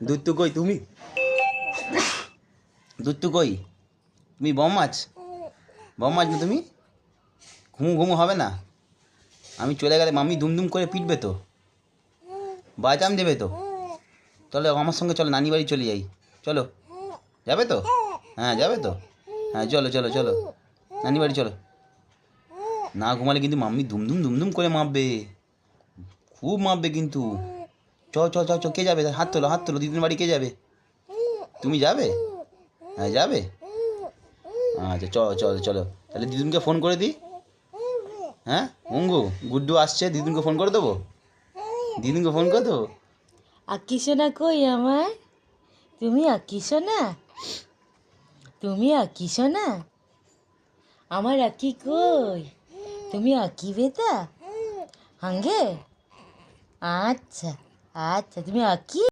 দুত্তু কই তুমি? দুত্তু কই? তুমি বম মাছ না তুমি? ঘুমু ঘুমু হবে না? আমি চলে গেলে মাম্মি দুমদুম করে পিটবে তো, বাজাম দেবে তো। চলো আমার সঙ্গে চলো, নানি বাড়ি চলে যাই। চলো, যাবে তো? হ্যাঁ যাবে তো? হ্যাঁ চলো চলো চলো, নানি বাড়ি চলো। না ঘুমালে কিন্তু মাম্মি দুমদুম দুমদুম করে মাপবে, খুব মাপবে কিন্তু। চ চ চ চ, কে যাবে? হাত তোলো হাত তোলো, দিদির বাড়ি কে যাবে? তুমি যাবে? হ্যাঁ যাবে। আচ্ছা চলো চলো চলো, তাহলে দিদুনকে ফোন করে দিই। হ্যাঁ মঙ্গু, গুড্ডু আসছে, দিদুনকে ফোন করে দেবো। দিদুনকে ফোন করে দেবো। আঁকি সোনা কই আমার? তুমি আঁকি সোনা? তুমি আঁকি সোনা? আমার আঁকি কই? তুমি আঁকি বেটা? হাঙ্গে? আচ্ছা আচ্ছা, তুমি আঁকি?